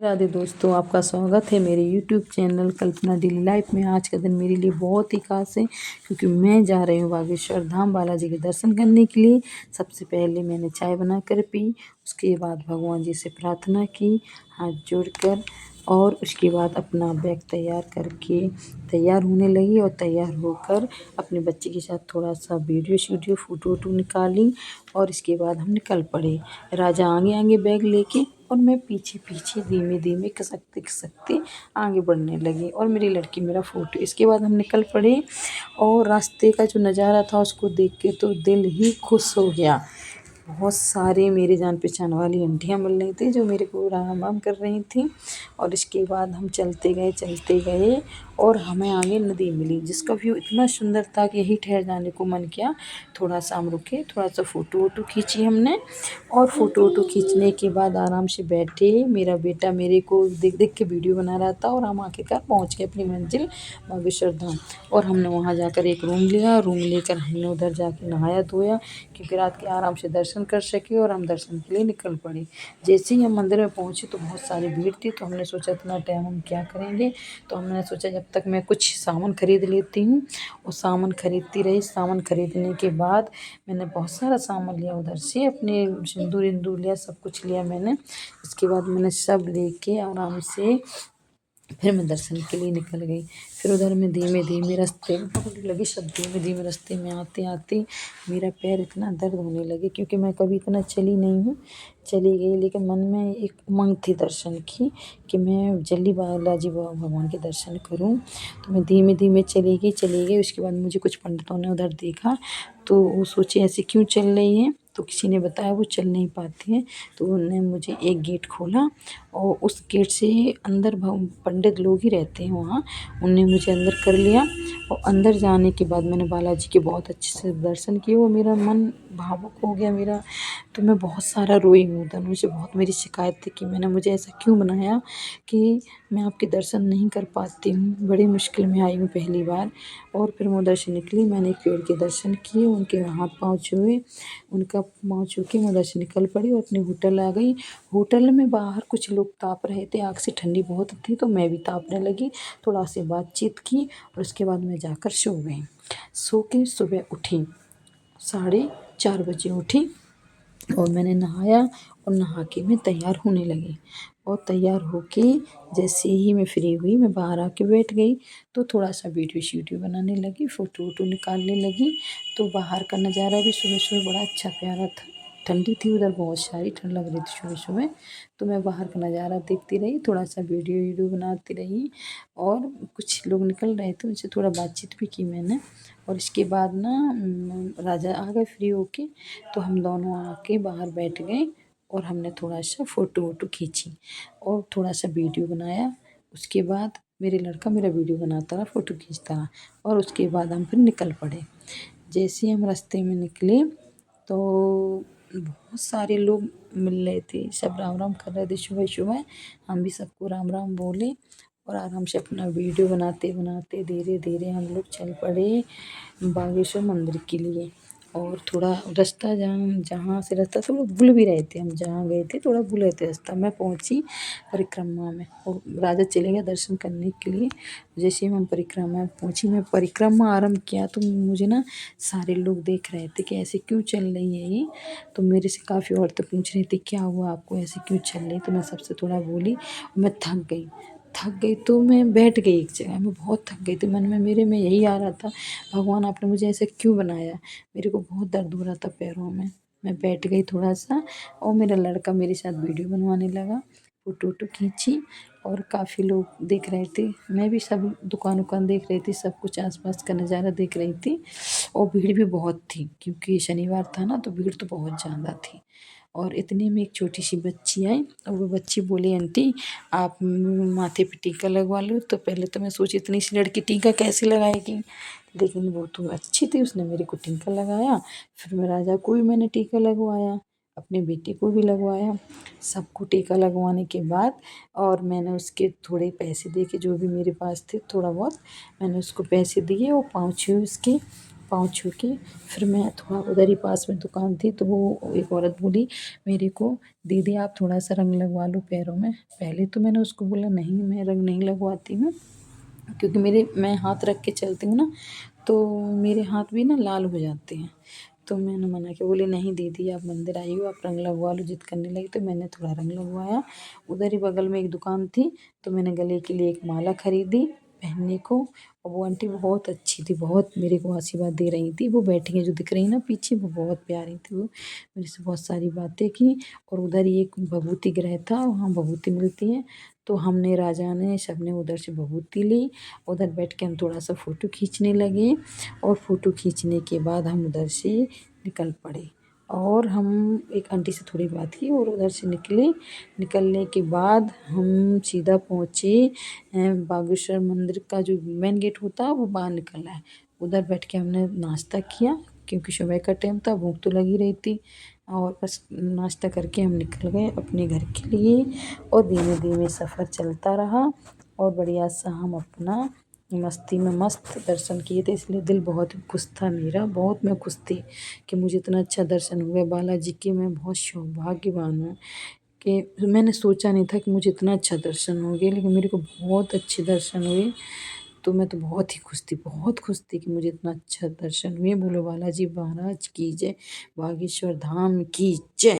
राधे दोस्तों, आपका स्वागत है मेरे YouTube चैनल कल्पना डेली लाइफ में। आज का दिन मेरे लिए बहुत ही खास है क्योंकि मैं जा रही हूँ बागेश्वर धाम बालाजी के दर्शन करने के लिए। सबसे पहले मैंने चाय बनाकर पी, उसके बाद भगवान जी से प्रार्थना की हाथ जोड़कर, और उसके बाद अपना बैग तैयार करके तैयार होने लगी और तैयार होकर अपने बच्चे के साथ थोड़ा सा वीडियो फ़ोटो निकाली और इसके बाद हम निकल पड़े। राजा आगे आगे बैग लेके और मैं पीछे पीछे धीमे धीमे खिसकते खिसकते आगे बढ़ने लगी और मेरी लड़की मेरा फ़ोटो। इसके बाद हम निकल पड़े और रास्ते का जो नज़ारा था उसको देख के तो दिल ही खुश हो गया। बहुत सारे मेरे जान पहचान वाली आंटियाँ मिल रही थी जो मेरे को राम राम कर रही थी। और इसके बाद हम चलते गए और हमें आगे नदी मिली जिसका व्यू इतना सुंदर था कि यहीं ठहर जाने को मन किया। थोड़ा सा हम रुके, थोड़ा सा फ़ोटो वोटो खींची हमने और फ़ोटो वोटो खींचने के बाद आराम से बैठे। मेरा बेटा मेरे को देख देख के वीडियो बना रहा था और हम आखिरकार पहुंच गए अपनी मंजिल बागेश्वर धाम। और हमने वहां जाकर एक रूम लिया, रूम लेकर हमने उधर जाके नहाया धोया क्योंकि रात के आराम से दर्शन कर सके और हम दर्शन के लिए निकल पड़े। जैसे ही हम मंदिर में पहुंचे तो बहुत सारी भीड़ थी, तो हमने सोचा इतना टाइम हम क्या करेंगे, तो हमने सोचा जब तक मैं कुछ सामान खरीद लेती हूँ। और सामान खरीदती रही। सामान खरीदने के बाद मैंने बहुत सारा सामान लिया उधर से, अपने सिंदूर इंदूर लिया, सब कुछ लिया मैंने। इसके बाद मैंने सब लेके आराम से फिर मैं दर्शन के लिए निकल गई। फिर उधर में धीमे धीमे रास्ते में पकड़ लगी, सब धीमे धीमे रास्ते में आते आते मेरा पैर इतना दर्द होने लगे क्योंकि मैं कभी इतना चली नहीं हूँ। चली गई लेकिन मन में एक उमंग थी दर्शन की कि मैं जल्दी बालाजी भगवान के दर्शन करूँ। तो मैं धीमे धीमे चली गई। उसके बाद मुझे कुछ पंडितों ने उधर देखा तो वो सोचे ऐसे क्यों चल रही है, तो किसी ने बताया वो चल नहीं पाती हैं। तो उन्होंने मुझे एक गेट खोला और उस गेट से अंदर पंडित लोग ही रहते हैं वहाँ, उनने मुझे अंदर कर लिया। और अंदर जाने के बाद मैंने बालाजी के बहुत अच्छे से दर्शन किए और मेरा मन भावुक हो गया मेरा। तो मैं बहुत सारा रोई हूँ उधर। मुझे बहुत मेरी शिकायत थी कि मैंने मुझे ऐसा क्यों बनाया कि मैं आपके दर्शन नहीं कर पाती हूँ, बड़ी मुश्किल में आई हूँ पहली बार। और फिर मैं उधर से निकली, मैंने एक पेड़ के दर्शन किए, उनके हाथ पाँव छुए, उनका पाँव छू के मैं उधर से निकल पड़ी और अपने होटल आ गई। होटल में बाहर कुछ लोग ताप रहे थे, आग से ठंडी बहुत थी तो मैं भी तापने लगी। थोड़ा सी बातचीत की और उसके बाद मैं जाकर सो गई। सो के सुबह उठी, 4:30 बजे उठी और मैंने नहाया और नहा के मैं तैयार होने लगी। और तैयार होके जैसे ही मैं फ्री हुई मैं बाहर आके बैठ गई, तो थोड़ा सा वीडियो बनाने लगी, फ़ोटो वोटो निकालने लगी। तो बाहर का नज़ारा भी सुबह सुबह बड़ा अच्छा प्यारा था। ठंडी थी उधर, बहुत सारी ठंड लग रही थी सुबह सुबह। तो मैं बाहर का नज़ारा देखती रही, थोड़ा सा वीडियो बनाती रही। और कुछ लोग निकल रहे थे, उनसे थोड़ा बातचीत भी की मैंने। और इसके बाद ना राजा आ गए फ्री होके, तो हम दोनों आके बाहर बैठ गए और हमने थोड़ा सा फ़ोटो वोटो खींची और थोड़ा सा वीडियो बनाया। उसके बाद मेरे लड़का मेरा वीडियो बनाता रहा, फ़ोटो खींचता रहा और उसके बाद हम फिर निकल पड़े। जैसे ही हम रास्ते में निकले तो बहुत सारे लोग मिल रहे थे, सब राम राम कर रहे थे सुबह सुबह। हम भी सबको राम राम बोले और आराम से अपना वीडियो बनाते बनाते धीरे धीरे हम लोग चल पड़े बागेश्वर मंदिर के लिए। और थोड़ा रास्ता जहाँ से रास्ता थोड़ा भूल भी रहे थे, हम जहाँ गए थे थोड़ा भूल रहे थे रास्ता। मैं पहुँची परिक्रमा में और राजा चले गए दर्शन करने के लिए। जैसे ही हम परिक्रमा में पहुँची, मैं परिक्रमा आरंभ किया तो मुझे ना सारे लोग देख रहे थे कि ऐसे क्यों चल रही है ये। तो मेरे से काफ़ी औरतें पूछ रही थी क्या हुआ आपको, ऐसे क्यों चल रही। तो मैं सबसे थोड़ा बोली और मैं थक गई तो मैं बैठ गई एक जगह। मैं बहुत थक गई थी, मन में मेरे में यही आ रहा था, भगवान आपने मुझे ऐसे क्यों बनाया। मेरे को बहुत दर्द हो रहा था पैरों में। मैं बैठ गई थोड़ा सा और मेरा लड़का मेरे साथ वीडियो बनवाने लगा, फ़ोटो वोटो खींची। और काफ़ी लोग देख रहे थे, मैं भी सब दुकान उकान देख रही थी, सब कुछ आसपास का नज़ारा देख रही थी। और भीड़ भी बहुत थी क्योंकि शनिवार था ना, तो भीड़ तो बहुत ज़्यादा थी। और इतने में एक छोटी सी बच्ची आई और वो बच्ची बोली आंटी आप माथे पे टीका लगवा लो। तो पहले तो मैं सोची इतनी सी लड़की टीका कैसे लगाएगी, लेकिन वो तो अच्छी थी, उसने मेरे को टीका लगाया। फिर मैं राजा को भी मैंने टीका लगवाया, अपने बेटे को भी लगवाया। सबको टीका लगवाने के बाद और मैंने उसके थोड़े पैसे दे के, जो भी मेरे पास थे थोड़ा बहुत मैंने उसको पैसे दिए और पाँव छुए उसके। पाँव छू के फिर मैं थोड़ा उधर ही पास में दुकान थी तो वो एक औरत बोली मेरे को, दीदी आप थोड़ा सा रंग लगवा लो पैरों में। पहले तो मैंने उसको बोला नहीं मैं रंग नहीं लगवाती हूँ, क्योंकि मैं हाथ रख के चलती हूँ ना तो मेरे हाथ भी ना लाल हो जाते हैं। तो मैंने मना किया, बोली नहीं दीदी आप मंदिर आई हो, आप रंग लगवा लो, जिद करने लगी। तो मैंने थोड़ा रंग लगवाया। उधर ही बगल में एक दुकान थी तो मैंने गले के लिए एक माला खरीदी पहनने को। और वो आंटी बहुत अच्छी थी, बहुत मेरे को आशीर्वाद दे रही थी। वो बैठी हैं जो दिख रही है ना पीछे, वो बहुत प्यारी थी। वो मेरे से बहुत सारी बातें की। और उधर ही एक भभूति गृह था, वहाँ भभूति मिलती है। तो हमने राजा ने सबने उधर से भभूति ली। उधर बैठ के हम थोड़ा सा फ़ोटो खींचने लगे। और फ़ोटो खींचने के बाद हम उधर से निकल पड़े। और हम एक आंटी से थोड़ी बात की और उधर से निकले। निकलने के बाद हम सीधा पहुँचे बागेश्वर मंदिर का जो मेन गेट होता है वो बाहर निकलना है। उधर बैठ के हमने नाश्ता किया, क्योंकि सुबह का टाइम था, भूख तो लगी रही थी। और बस नाश्ता करके हम निकल गए अपने घर के लिए। और धीमे धीमे सफ़र चलता रहा और बढ़िया सा हम अपना मस्ती में मस्त दर्शन किए थे। इसलिए दिल बहुत खुश था मेरा, बहुत मैं खुश थी कि मुझे इतना अच्छा दर्शन हुआ बालाजी के। मैं बहुत सौभाग्यवान हूँ कि मैंने सोचा नहीं था कि मुझे इतना अच्छा दर्शन होंगे, लेकिन मेरे को बहुत अच्छे दर्शन हुए। तो मैं तो बहुत ही खुश थी, बहुत खुश थी कि मुझे इतना अच्छा दर्शन हुए। बोलो बालाजी महाराज की जय, बागेश्वर धाम की जय।